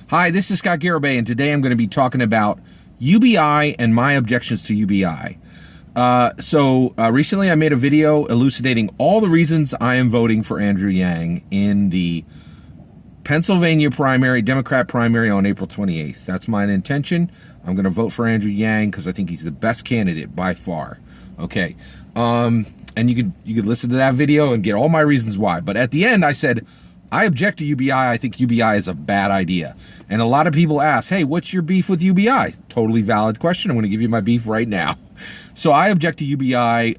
Hi, this is Scott Garibay, and today I'm going to be talking about UBI and my objections to UBI. Recently I made a video elucidating all the reasons I am voting for Andrew Yang in the Pennsylvania primary, Democrat primary on April 28th. That's my intention. I'm going to vote for Andrew Yang because I think he's the best candidate by far. Okay. And you could listen to that video and get all my reasons why. But at the end, I said, I object to UBI. I think UBI is a bad idea. And a lot of people ask, hey, what's your beef with UBI? Totally valid question. I'm going to give you my beef right now. So I object to UBI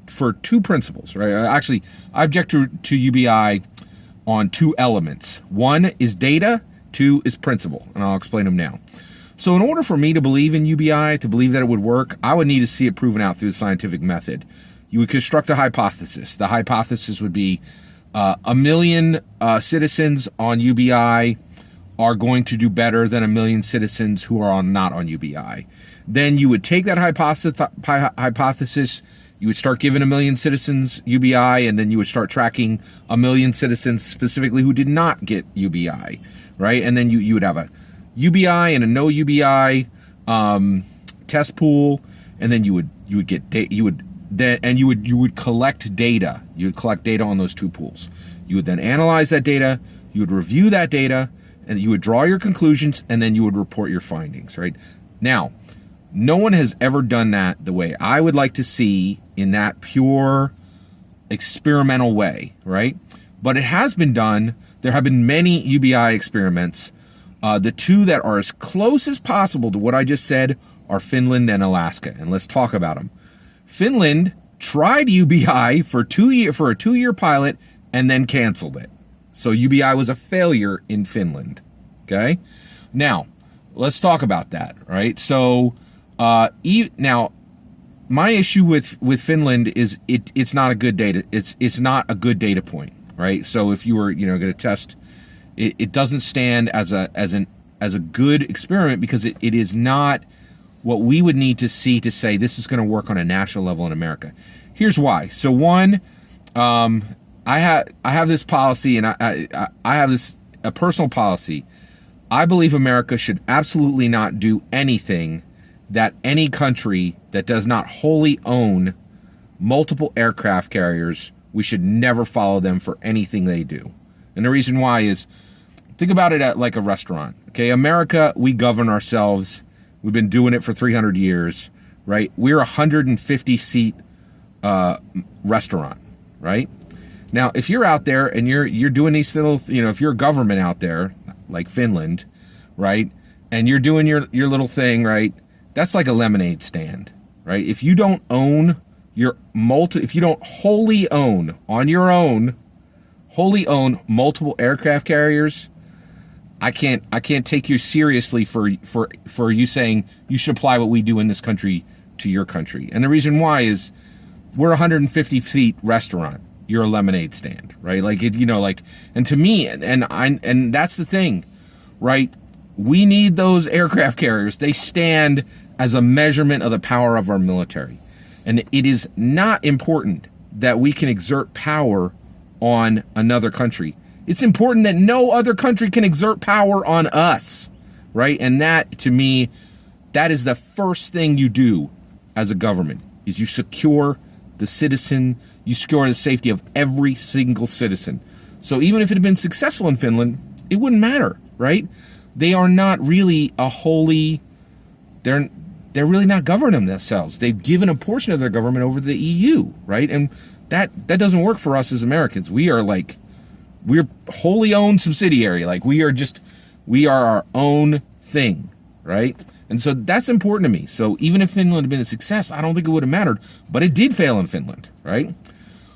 for two principles, right? Actually, I object to UBI on two elements. One is data, two is principle, and I'll explain them now. So in order for me to believe in UBI, to believe that it would work, I would need to see it proven out through the scientific method. You would construct a hypothesis. The hypothesis would be 1 million citizens on UBI are going to do better than 1 million citizens who are not on UBI. Then you would take that hypothesis, you would start giving 1 million citizens UBI, and then you would start tracking 1 million citizens specifically who did not get UBI, right? And then you would have a UBI and a no UBI test pool, and then you would collect data. You would collect data on those two pools. You would then analyze that data, you would review that data, and you would draw your conclusions, and then you would report your findings, right? Now, no one has ever done that the way I would like to see, in that pure experimental way, right? But it has been done. There have been many UBI experiments. The two that are as close as possible to what I just said are Finland and Alaska, and let's talk about them. Finland tried UBI for a 2-year pilot and then canceled it. So UBI was a failure in Finland. Okay. Now let's talk about that. Right. So, now my issue with Finland is it's not a good data. It's not a good data point. Right. So if you were, going to test, it doesn't stand as a good experiment because it is not what we would need to see to say this is going to work on a national level in America. Here's why. So one, I have this policy, and I have a personal policy. I believe America should absolutely not do anything that any country that does not wholly own multiple aircraft carriers, we should never follow them for anything they do. And the reason why is, think about it like a restaurant. Okay, America, we govern ourselves. We've been doing it for 300 years, right? We're a 150-seat restaurant, right? Now, if you're out there and you're doing these little, if you're a government out there, like Finland, right, and you're doing your little thing, right, that's like a lemonade stand, right? If you don't own if you don't wholly own multiple aircraft carriers, I can't take you seriously for you saying you should apply what we do in this country to your country. And the reason why is we're a 150-seat restaurant. You're a lemonade stand, right? And to me, and that's the thing, right? We need those aircraft carriers. They stand as a measurement of the power of our military. And it is not important that we can exert power on another country. It's important that no other country can exert power on us, right? And that, to me, that is the first thing you do as a government, is you secure the citizen, you secure the safety of every single citizen. So even if it had been successful in Finland, it wouldn't matter, right? They are not really they're really not governing themselves. They've given a portion of their government over to the EU, right? And that doesn't work for us as Americans. We're wholly owned subsidiary. We are our own thing, right? And so that's important to me. So even if Finland had been a success, I don't think it would have mattered, but it did fail in Finland, right?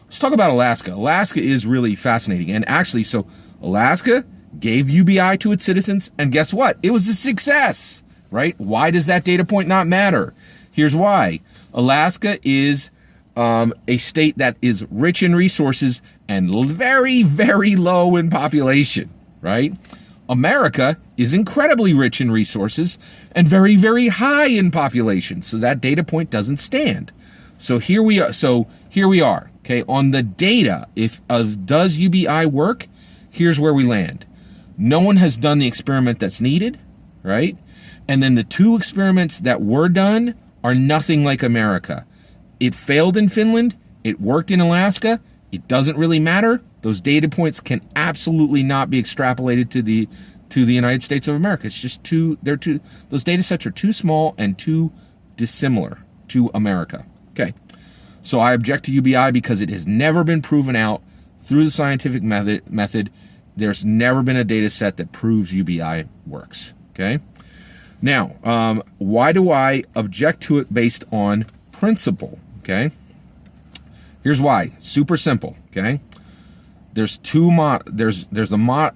Let's talk about Alaska. Alaska is really fascinating. And actually, so Alaska gave UBI to its citizens, and guess what? It was a success, right? Why does that data point not matter? Here's why. Alaska is a state that is rich in resources and very, very low in population, right? America is incredibly rich in resources and very, very high in population. So that data point doesn't stand. So here we are. Okay, on the data, does UBI work? Here's where we land. No one has done the experiment that's needed, right? And then the 2 experiments that were done are nothing like America. It failed in Finland. It worked in Alaska. It doesn't really matter. Those data points can absolutely not be extrapolated to the United States of America. It's just those data sets are too small and too dissimilar to America. Okay. So I object to UBI because it has never been proven out through the scientific method. There's never been a data set that proves UBI works. Okay. Now, why do I object to it based on principle? Okay. Here's why. Super simple. Okay. There's the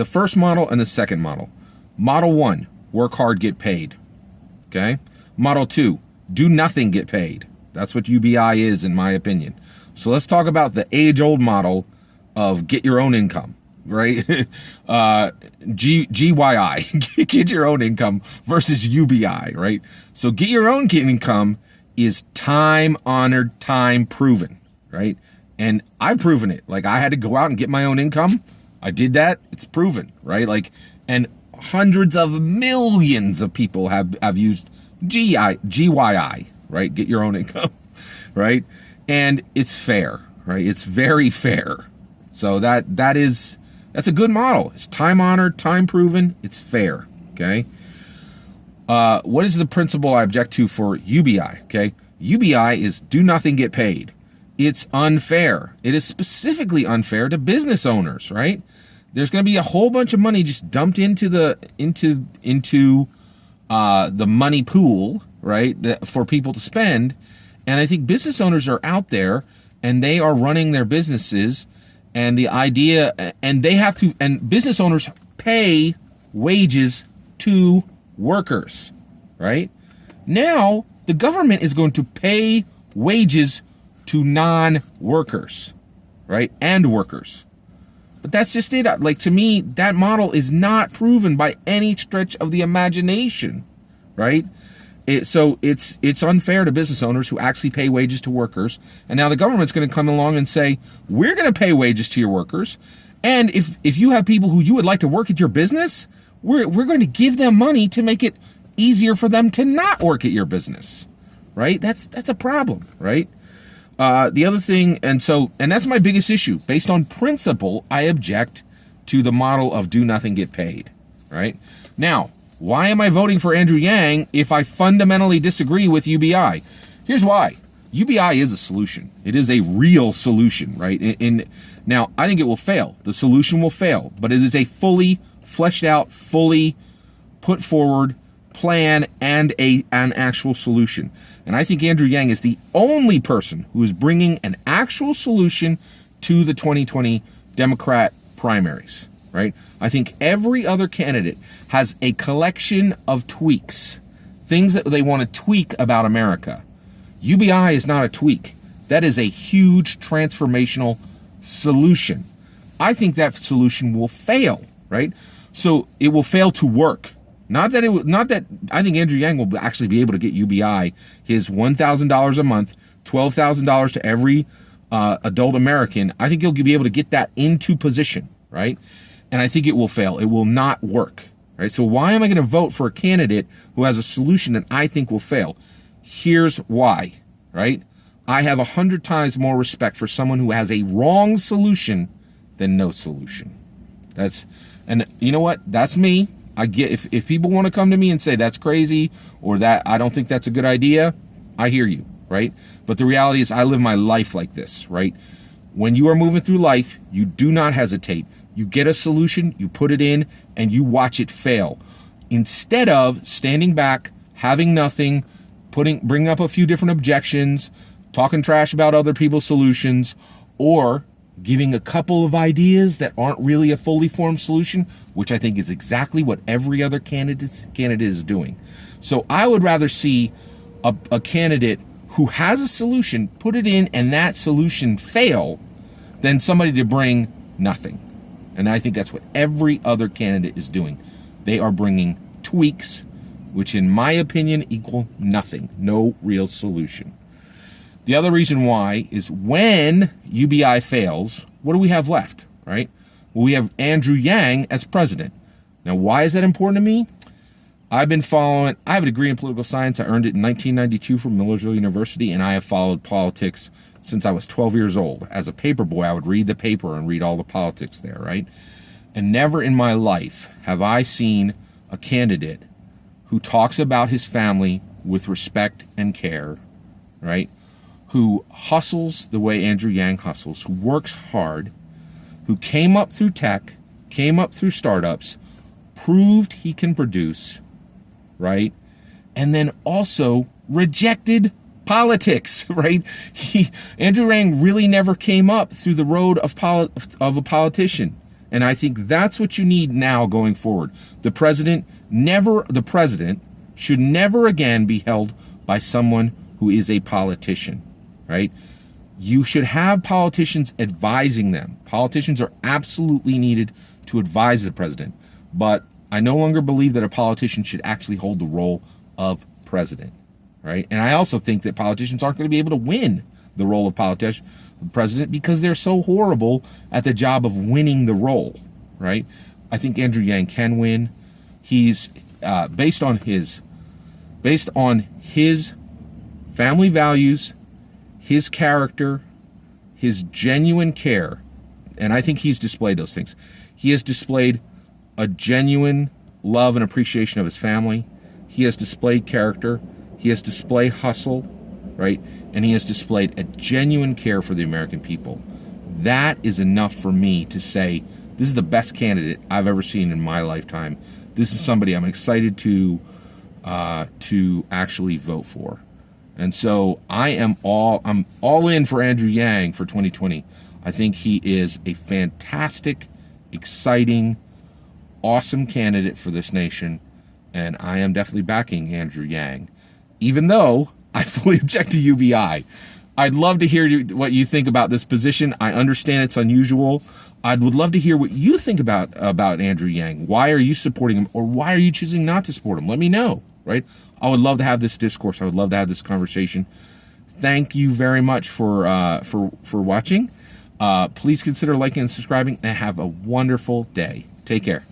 first model and the second model. Model 1, work hard, get paid. Okay. Model 2, do nothing, get paid. That's what UBI is, in my opinion. So let's talk about the age-old model of get your own income, right? GYI, get your own income versus UBI, right? So get your own income is time-honored, time-proven, right? And I've proven it. Like, I had to go out and get my own income. I did that. It's proven, right? Like, and hundreds of millions of people have used GYI, right? Get your own income, right? And it's fair, right? It's very fair. So that's a good model. It's time honored, time proven. It's fair. Okay. What is the principle I object to for UBI? Okay. UBI is do nothing, get paid. It's unfair. It is specifically unfair to business owners, right? There's going to be a whole bunch of money just dumped into the money pool, right, for people to spend. And I think business owners are out there and they are running their businesses, and the idea, and business owners pay wages to workers, right? Now the government is going to pay wages to non-workers, right? And workers. But that's just it. Like, to me, that model is not proven by any stretch of the imagination, right? So it's unfair to business owners who actually pay wages to workers. And now the government's going to come along and say, we're going to pay wages to your workers. And if you have people who you would like to work at your business, we're going to give them money to make it easier for them to not work at your business, right? That's a problem, right? The other thing, and that's my biggest issue. Based on principle, I object to the model of do nothing, get paid, right? Now, why am I voting for Andrew Yang if I fundamentally disagree with UBI? Here's why. UBI is a solution. It is a real solution, right? Now, I think it will fail. The solution will fail, but it is a fully fleshed out, fully put forward plan and an actual solution. And I think Andrew Yang is the only person who is bringing an actual solution to the 2020 Democrat primaries, right? I think every other candidate has a collection of tweaks, things that they want to tweak about America. UBI is not a tweak. That is a huge transformational solution. I think that solution will fail, right? So it will fail to work. Not that I think Andrew Yang will actually be able to get UBI his $1,000 a month, $12,000 to every adult American. I think he'll be able to get that into position, right? And I think it will fail. It will not work, right? So why am I going to vote for a candidate who has a solution that I think will fail? Here's why, right? I have 100 times more respect for someone who has a wrong solution than no solution. And you know what? That's me. I get if people want to come to me and say that's crazy or that I don't think that's a good idea, I hear you, right? But the reality is I live my life like this, right? When you are moving through life, you do not hesitate. You get a solution, you put it in, and you watch it fail. Instead of standing back, having nothing, bringing up a few different objections, talking trash about other people's solutions, or giving a couple of ideas that aren't really a fully formed solution, which I think is exactly what every other candidate is doing. So I would rather see a candidate who has a solution, put it in, and that solution fail, than somebody to bring nothing. And I think that's what every other candidate is doing. They are bringing tweaks, which in my opinion equal nothing, no real solution. The other reason why is when UBI fails, what do we have left, right? Well, we have Andrew Yang as president. Now, why is that important to me? I have a degree in political science. I earned it in 1992 from Millersville University, and I have followed politics since I was 12 years old. As a paper boy, I would read the paper and read all the politics there, right? And never in my life have I seen a candidate who talks about his family with respect and care, right? Who hustles the way Andrew Yang hustles, who works hard, who came up through tech, came up through startups, proved he can produce, right? And then also rejected politics, right? Andrew Yang really never came up through the road of a politician. And I think that's what you need now going forward. The president should never again be held by someone who is a politician, right? You should have politicians advising them. Politicians are absolutely needed to advise the president. But I no longer believe that a politician should actually hold the role of president, right? And I also think that politicians aren't going to be able to win the role of president because they're so horrible at the job of winning the role, right? I think Andrew Yang can win. He's based on his family values, his character, his genuine care, and I think he's displayed those things. He has displayed a genuine love and appreciation of his family. He has displayed character. He has displayed hustle, right? And he has displayed a genuine care for the American people. That is enough for me to say this is the best candidate I've ever seen in my lifetime. This is somebody I'm excited to actually vote for. And so I'm all in for Andrew Yang for 2020. I think he is a fantastic, exciting, awesome candidate for this nation, and I am definitely backing Andrew Yang, even though I fully object to UBI. I'd love to hear what you think about this position. I understand it's unusual. I would love to hear what you think about Andrew Yang. Why are you supporting him, or why are you choosing not to support him? Let me know, right? I would love to have this discourse. I would love to have this conversation. Thank you very much for watching. Please consider liking and subscribing, and have a wonderful day. Take care.